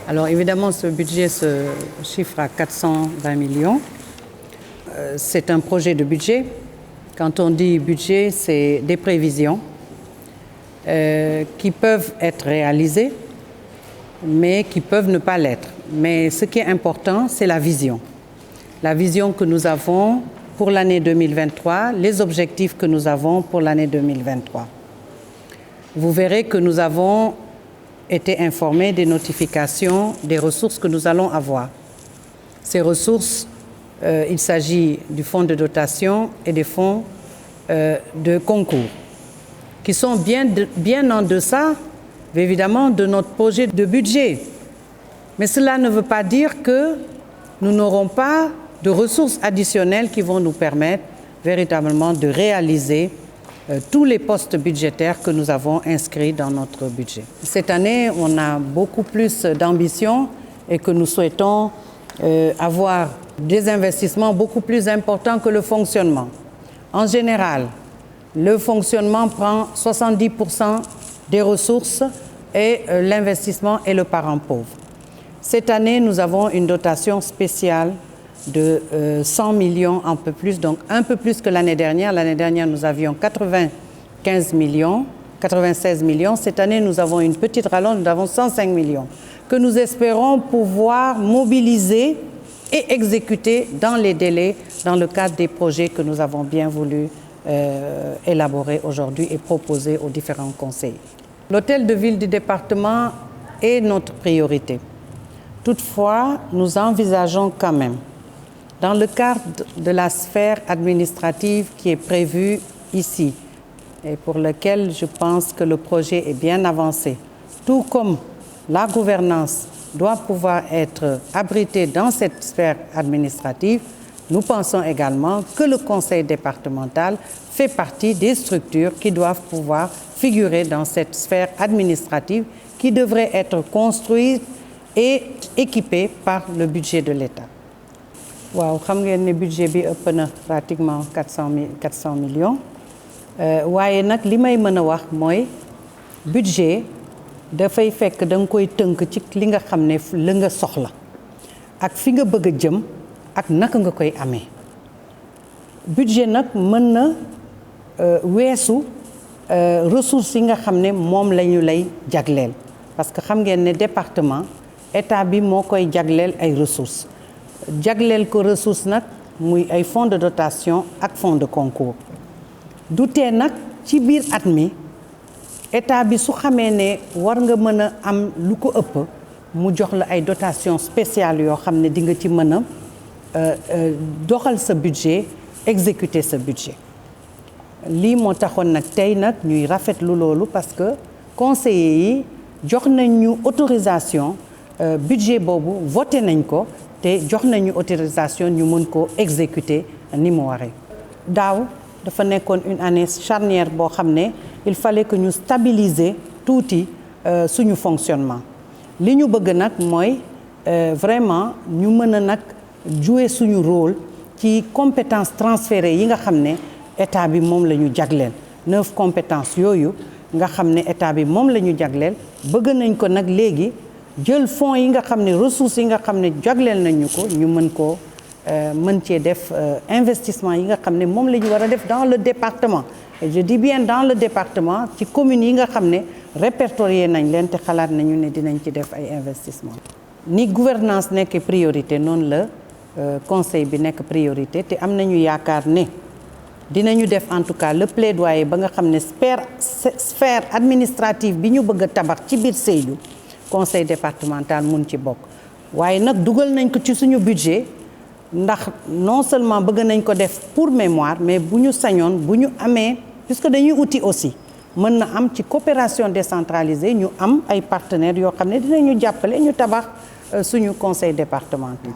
Alors évidemment, ce budget se chiffre à 420 millions. C'est un projet de budget. Quand on dit budget, c'est des prévisions qui peuvent être réalisées, mais qui peuvent ne pas l'être. Mais ce qui est important, c'est la vision. La vision que nous avons pour l'année 2023, les objectifs que nous avons pour l'année 2023. Vous verrez que nous avons été informés des notifications des ressources que nous allons avoir. Ces ressources, il s'agit du fonds de dotation et des fonds de concours, qui sont bien en deçà, évidemment, de notre projet de budget. Mais cela ne veut pas dire que nous n'aurons pas de ressources additionnelles qui vont nous permettre véritablement de réaliser tous les postes budgétaires que nous avons inscrits dans notre budget. Cette année, on a beaucoup plus d'ambition et que nous souhaitons avoir des investissements beaucoup plus importants que le fonctionnement. En général, le fonctionnement prend 70% des ressources et l'investissement est le parent pauvre. Cette année, nous avons une dotation spéciale de 100 millions, un peu plus, donc un peu plus que l'année dernière. L'année dernière, nous avions 96 millions. Cette année, nous avons une petite rallonge, nous avons 105 millions, que nous espérons pouvoir mobiliser et exécuter dans les délais, dans le cadre des projets que nous avons bien voulu élaborer aujourd'hui et proposer aux différents conseils. L'hôtel de ville du département est notre priorité. Toutefois, nous envisageons quand même, dans le cadre de la sphère administrative qui est prévue ici, et pour lequel je pense que le projet est bien avancé, tout comme la gouvernance doit pouvoir être abritée dans cette sphère administrative, nous pensons également que le conseil départemental fait partie des structures qui doivent pouvoir figurer dans cette sphère administrative qui devrait être construite et équipée par le budget de l'État. Waaw, xam ngeen ne budget bi ëpp na pratiquement 400 millions waaye nag li may mën a wax mooy budget dafay fekk da nga koy tënk ci li nga xam ne la nga soxla ak fi nga bëgg a jëm ak naka nga koy amee. Budget nag mën na weesu ressources yi nga xam ne moom la ñu lay jagleel parce que xam ngeen ne département état bi moo koy jagleel ay ressources. jagleel ko ressource nag muy ay fonds de dotation ak fonds de concours du tee nag ci biir at mi état bi su xamee ne war nga mën a am lu ko ëpp mu jox la ay dotation spéciale yoo xam ne di nga ci mën a doxal sa budget exécuter sa budget lii moo taxoon nag tey nag ñuy rafetlu loolu parce que conseillers yi jox nañ ñu autorisation budget boobu voté nañ ko te jox nañu autorisation ñu mën ko exécuter ni mu waree. Daaw dafa nekkoon une année charnière boo xam ne il fallait que ñu stabiliser tuuti suñu fonctionnement li ñu bëgg nag mooy vraiment ñu mën a nag jouer suñu rôle ci compétences transférées yi nga xam ne état bi moom la ñu jagleel 9 compétences yooyu nga xam ne état bi moom la ñu jagleel bëgg nañ ko nag léegi jël fonds yi nga xam ne ressources yi nga xam ne jagleel nañu ko ñu mën cee def investissement yi nga xam ne moom la ñu war a def dans le département et je dis bien dans le département ci communes yi nga xam ne répertorié nañ leen te xalaat nañu ne dinañ ci def ay investissement ni gouvernance nekk priorité noonu la conseil bi nekk priorité te am nañu yaakaar ne dinañu def en tout cas le plaidoyer ba nga xam ne sphère administrative bi ñu bëgg a tabax ci biir Sédhiou conseil départemental mun ci bokk waaye nag dugal nañ ko ci suñu budget ndax non seulement bëgg nañ ko def pour mémoire mais bu ñu sañoon bu ñu amee puisque dañuy uti aussi mën na am ci coopération décentralisée ñu am ay partenaires yoo xam ne dinañu jàppale ñu tabax suñu conseil départemental